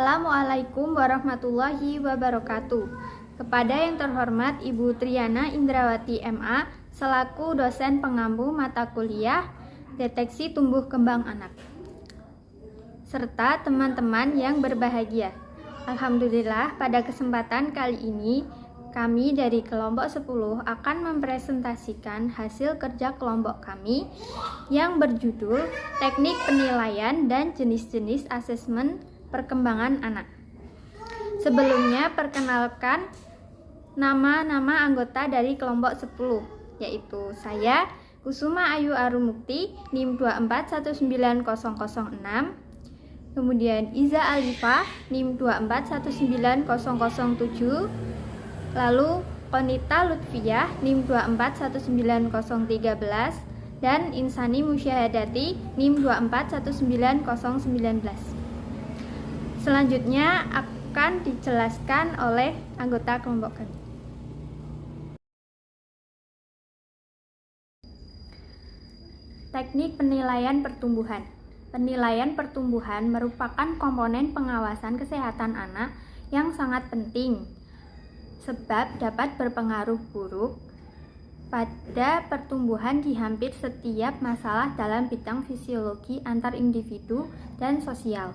Assalamualaikum warahmatullahi wabarakatuh. Kepada yang terhormat Ibu Triana Indrawati MA selaku dosen pengampu mata kuliah Deteksi Tumbuh Kembang Anak, serta teman-teman yang berbahagia. Alhamdulillah, pada kesempatan kali ini kami dari kelompok 10 akan mempresentasikan hasil kerja kelompok kami yang berjudul Teknik Penilaian dan Jenis-jenis Asesmen Perkembangan Anak. Sebelumnya, perkenalkan nama-nama anggota dari kelompok 10, yaitu saya, Kusuma Ayu Arumukti, NIM 2419006, kemudian Iza Alifa, NIM 2419007, lalu Konita Lutfiyah, NIM 2419013, dan Insani Musyahadati, NIM 2419019. Selanjutnya akan dijelaskan oleh anggota kelompok kami. Teknik penilaian pertumbuhan. Penilaian pertumbuhan merupakan komponen pengawasan kesehatan anak yang sangat penting, sebab dapat berpengaruh buruk pada pertumbuhan di hampir setiap masalah dalam bidang fisiologi antar individu dan sosial.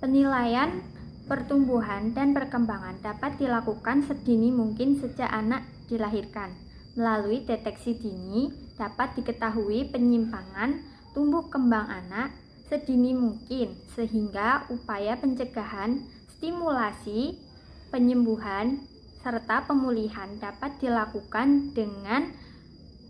Penilaian pertumbuhan dan perkembangan dapat dilakukan sedini mungkin sejak anak dilahirkan. Melalui deteksi dini dapat diketahui penyimpangan tumbuh kembang anak sedini mungkin, sehingga upaya pencegahan, stimulasi, penyembuhan, serta pemulihan dapat dilakukan dengan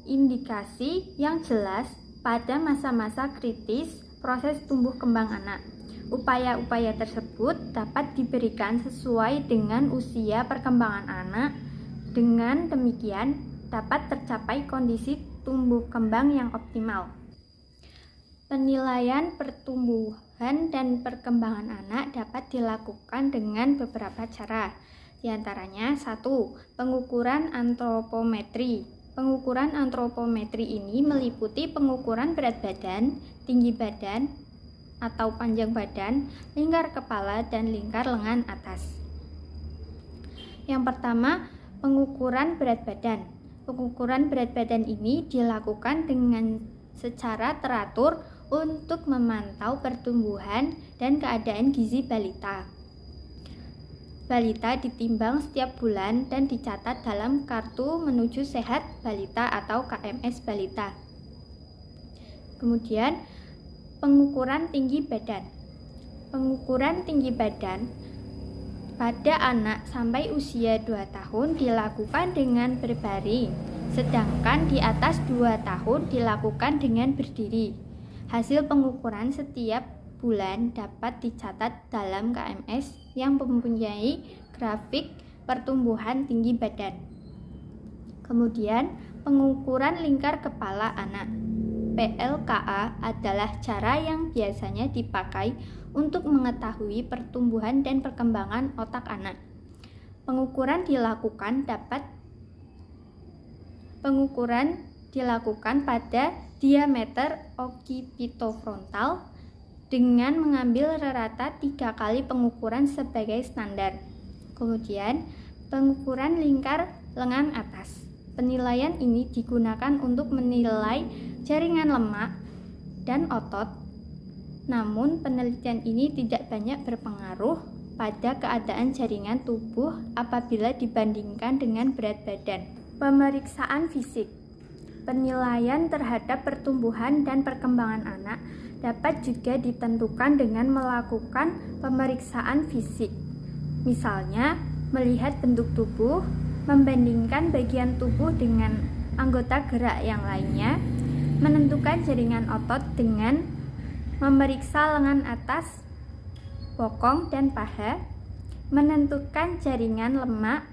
indikasi yang jelas pada masa-masa kritis proses tumbuh kembang anak. Upaya-upaya tersebut dapat diberikan sesuai dengan usia perkembangan anak. Dengan demikian, dapat tercapai kondisi tumbuh kembang yang optimal. Penilaian pertumbuhan dan perkembangan anak dapat dilakukan dengan beberapa cara. Di antaranya, 1. Pengukuran antropometri. Pengukuran antropometri ini meliputi pengukuran berat badan, tinggi badan atau panjang badan, lingkar kepala, dan lingkar lengan atas. Yang pertama, pengukuran berat badan. Pengukuran berat badan ini dilakukan dengan secara teratur untuk memantau pertumbuhan dan keadaan gizi balita. Balita ditimbang setiap bulan dan dicatat dalam Kartu Menuju Sehat Balita atau KMS Balita. Kemudian, pengukuran tinggi badan. Pengukuran tinggi badan pada anak sampai usia 2 tahun dilakukan dengan berbaring, sedangkan di atas 2 tahun dilakukan dengan berdiri. Hasil pengukuran setiap bulan dapat dicatat dalam KMS yang mempunyai grafik pertumbuhan tinggi badan. Kemudian, pengukuran lingkar kepala anak. PLKA adalah cara yang biasanya dipakai untuk mengetahui pertumbuhan dan perkembangan otak anak. Pengukuran dilakukan pada diameter occipitofrontal dengan mengambil rata 3 kali pengukuran sebagai standar. Kemudian, pengukuran lingkar lengan atas. Penilaian ini digunakan untuk menilai jaringan lemak dan otot, namun penelitian ini tidak banyak berpengaruh pada keadaan jaringan tubuh apabila dibandingkan dengan berat badan. Pemeriksaan fisik. Penilaian terhadap pertumbuhan dan perkembangan anak dapat juga ditentukan dengan melakukan pemeriksaan fisik. Misalnya, melihat bentuk tubuh, membandingkan bagian tubuh dengan anggota gerak yang lainnya, menentukan jaringan otot dengan memeriksa lengan atas, bokong, dan paha, menentukan jaringan lemak,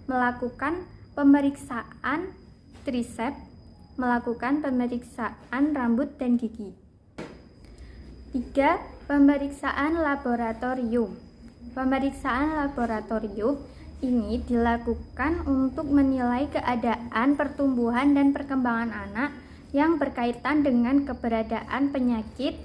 melakukan pemeriksaan trisep, melakukan pemeriksaan rambut dan gigi. 3. Pemeriksaan laboratorium. Pemeriksaan laboratorium ini dilakukan untuk menilai keadaan pertumbuhan dan perkembangan anak yang berkaitan dengan keberadaan penyakit,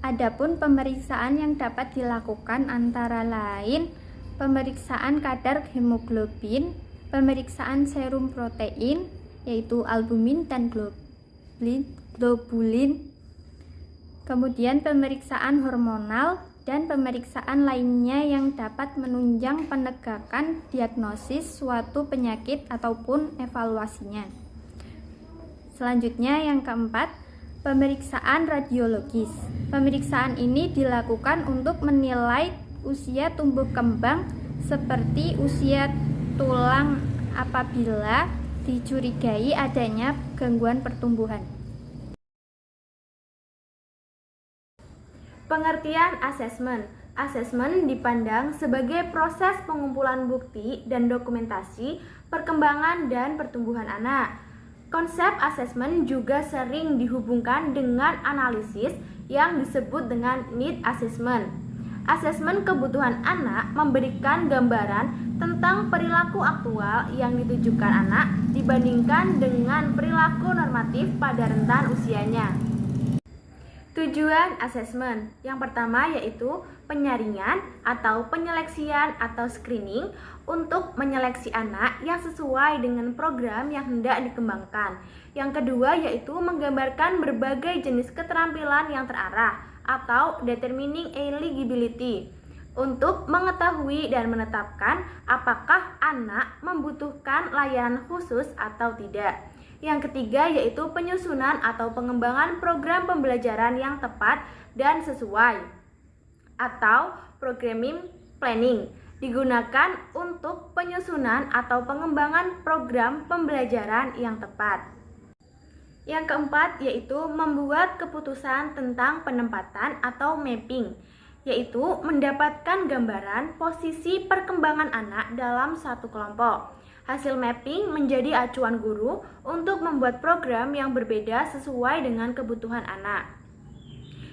Adapun pemeriksaan yang dapat dilakukan antara lain pemeriksaan kadar hemoglobin, pemeriksaan serum protein yaitu albumin dan globulin, kemudian pemeriksaan hormonal dan pemeriksaan lainnya yang dapat menunjang penegakan diagnosis suatu penyakit ataupun evaluasinya. Selanjutnya yang keempat, pemeriksaan radiologis. Pemeriksaan ini dilakukan untuk menilai usia tumbuh kembang seperti usia tulang apabila dicurigai adanya gangguan pertumbuhan. Pengertian asesmen. Asesmen dipandang sebagai proses pengumpulan bukti dan dokumentasi perkembangan dan pertumbuhan anak. Konsep asesmen juga sering dihubungkan dengan analisis yang disebut dengan need assessment. Asesmen kebutuhan anak memberikan gambaran tentang perilaku aktual yang ditujukan anak dibandingkan dengan perilaku normatif pada rentan usianya. Tujuan asesmen yang pertama yaitu penyaringan atau penyeleksian atau screening untuk menyeleksi anak yang sesuai dengan program yang hendak dikembangkan. Yang kedua yaitu menggambarkan berbagai jenis keterampilan yang terarah atau determining eligibility untuk mengetahui dan menetapkan apakah anak membutuhkan layanan khusus atau tidak. Yang ketiga yaitu penyusunan atau pengembangan program pembelajaran yang tepat dan sesuai atau programming planning digunakan untuk penyusunan atau pengembangan program pembelajaran yang tepat. Yang keempat yaitu membuat keputusan tentang penempatan atau mapping, yaitu mendapatkan gambaran posisi perkembangan anak dalam satu kelompok. Hasil mapping menjadi acuan guru untuk membuat program yang berbeda sesuai dengan kebutuhan anak.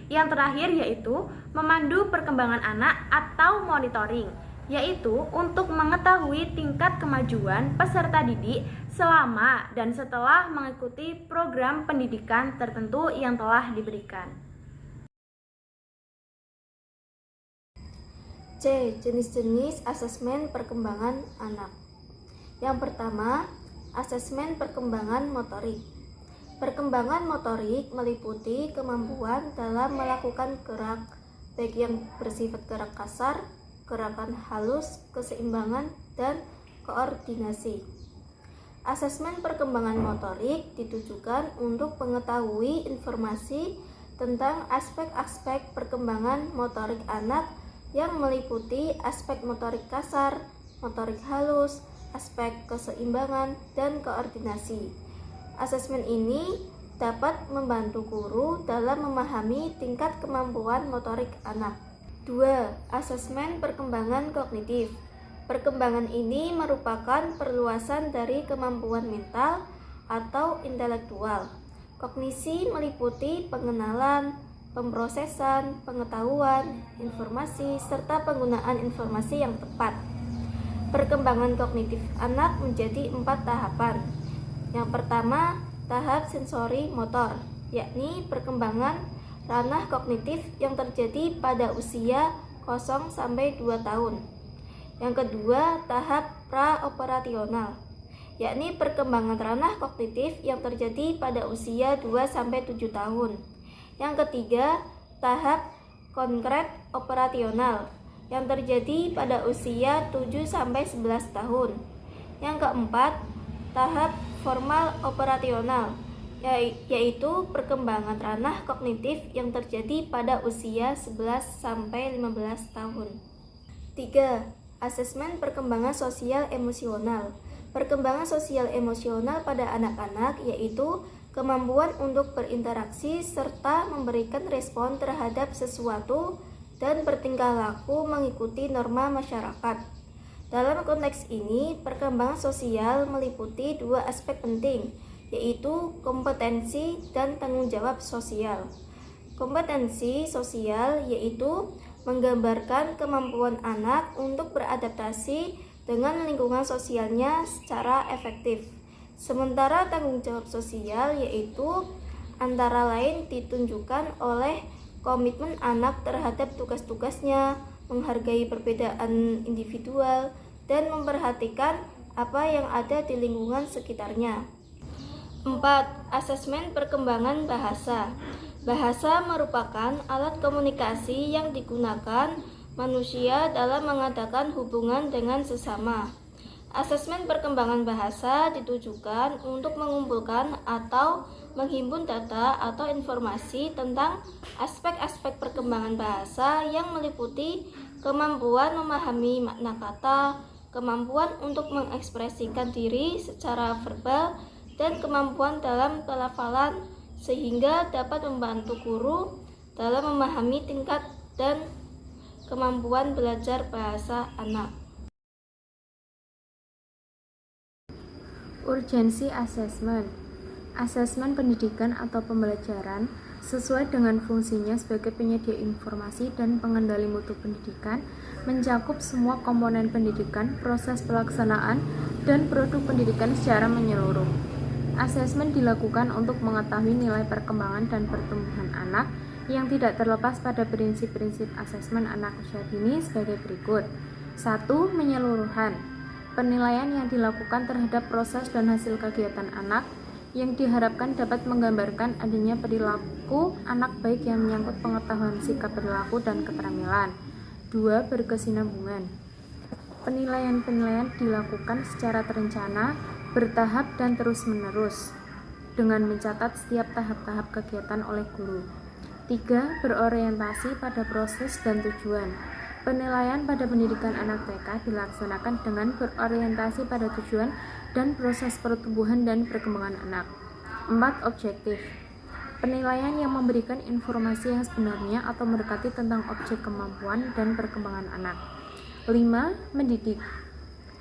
Yang terakhir yaitu memandu perkembangan anak atau monitoring, yaitu untuk mengetahui tingkat kemajuan peserta didik selama dan setelah mengikuti program pendidikan tertentu yang telah diberikan. C. Jenis-jenis asesmen perkembangan anak. Yang pertama, asesmen perkembangan motorik. Perkembangan motorik meliputi kemampuan dalam melakukan gerak, baik yang bersifat gerak kasar, gerakan halus, keseimbangan, dan koordinasi. Asesmen perkembangan motorik ditujukan untuk mengetahui informasi tentang aspek-aspek perkembangan motorik anak yang meliputi aspek motorik kasar, motorik halus, aspek keseimbangan, dan koordinasi. Asesmen ini dapat membantu guru dalam memahami tingkat kemampuan motorik anak. 2. Asesmen perkembangan kognitif. Perkembangan ini merupakan perluasan dari kemampuan mental atau intelektual. Kognisi meliputi pengenalan, pemrosesan, pengetahuan, informasi, serta penggunaan informasi yang tepat. Perkembangan kognitif anak menjadi 4 tahapan. Yang pertama, tahap sensori motor, yakni perkembangan ranah kognitif yang terjadi pada usia 0-2 tahun. Yang kedua, tahap praoperasional, yakni perkembangan ranah kognitif yang terjadi pada usia 2-7 tahun. Yang ketiga, tahap konkret operasional yang terjadi pada usia 7-11 tahun. Yang keempat, tahap formal operasional, yaitu perkembangan ranah kognitif yang terjadi pada usia 11-15 tahun. 3. Asesmen perkembangan sosial emosional. Perkembangan sosial emosional pada anak-anak yaitu kemampuan untuk berinteraksi serta memberikan respon terhadap sesuatu dan bertingkah laku mengikuti norma masyarakat. Dalam konteks ini, perkembangan sosial meliputi 2 aspek penting, yaitu kompetensi dan tanggung jawab sosial. Kompetensi sosial yaitu menggambarkan kemampuan anak untuk beradaptasi dengan lingkungan sosialnya secara efektif. Sementara tanggung jawab sosial yaitu antara lain ditunjukkan oleh komitmen anak terhadap tugas-tugasnya, menghargai perbedaan individual, dan memperhatikan apa yang ada di lingkungan sekitarnya. 4. Asesmen perkembangan bahasa. Bahasa merupakan alat komunikasi yang digunakan manusia dalam mengadakan hubungan dengan sesama. Asesmen perkembangan bahasa ditujukan untuk mengumpulkan atau menghimpun data atau informasi tentang aspek-aspek perkembangan bahasa yang meliputi kemampuan memahami makna kata, kemampuan untuk mengekspresikan diri secara verbal, dan kemampuan dalam pelafalan sehingga dapat membantu guru dalam memahami tingkat dan kemampuan belajar bahasa anak. Urgensi asesmen. Asesmen pendidikan atau pembelajaran sesuai dengan fungsinya sebagai penyedia informasi dan pengendali mutu pendidikan, mencakup semua komponen pendidikan, proses pelaksanaan, dan produk pendidikan secara menyeluruh. Asesmen dilakukan untuk mengetahui nilai perkembangan dan pertumbuhan anak yang tidak terlepas pada prinsip-prinsip asesmen anak usia dini sebagai berikut. 1. Menyeluruhan. Penilaian yang dilakukan terhadap proses dan hasil kegiatan anak yang diharapkan dapat menggambarkan adanya perilaku anak baik yang menyangkut pengetahuan sikap perilaku dan keterampilan. 2. Berkesinambungan. Penilaian-penilaian dilakukan secara terencana, bertahap dan terus-menerus dengan mencatat setiap tahap-tahap kegiatan oleh guru. 3. Berorientasi pada proses dan tujuan. Penilaian pada pendidikan anak TK dilaksanakan dengan berorientasi pada tujuan dan proses pertumbuhan dan perkembangan anak. 4. Objektif. Penilaian yang memberikan informasi yang sebenarnya atau mendekati tentang objek kemampuan dan perkembangan anak. 5. Mendidik.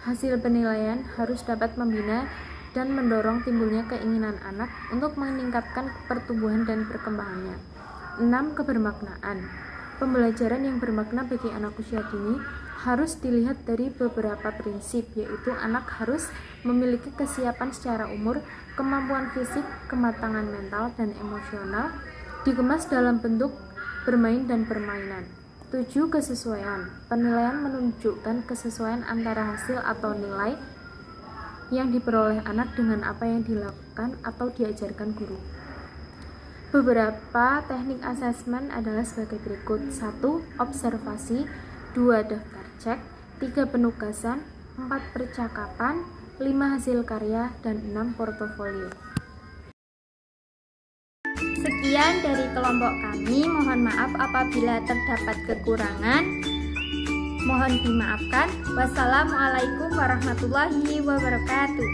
Hasil penilaian harus dapat membina dan mendorong timbulnya keinginan anak untuk meningkatkan pertumbuhan dan perkembangannya. 6. Kebermaknaan. Pembelajaran yang bermakna bagi anak usia dini harus dilihat dari beberapa prinsip, yaitu anak harus memiliki kesiapan secara umur, kemampuan fisik, kematangan mental dan emosional, dikemas dalam bentuk bermain dan permainan. 7. Kesesuaian. Penilaian menunjukkan kesesuaian antara hasil atau nilai yang diperoleh anak dengan apa yang dilakukan atau diajarkan guru. Beberapa teknik asesmen adalah sebagai berikut. 1. Observasi. 2. Daftar cek. 3. Penugasan. 4. Percakapan. 5. Hasil karya. Dan 6. Portofolio. Sekian dari kelompok kami. Mohon maaf apabila terdapat kekurangan. Mohon dimaafkan. Wassalamualaikum warahmatullahi wabarakatuh.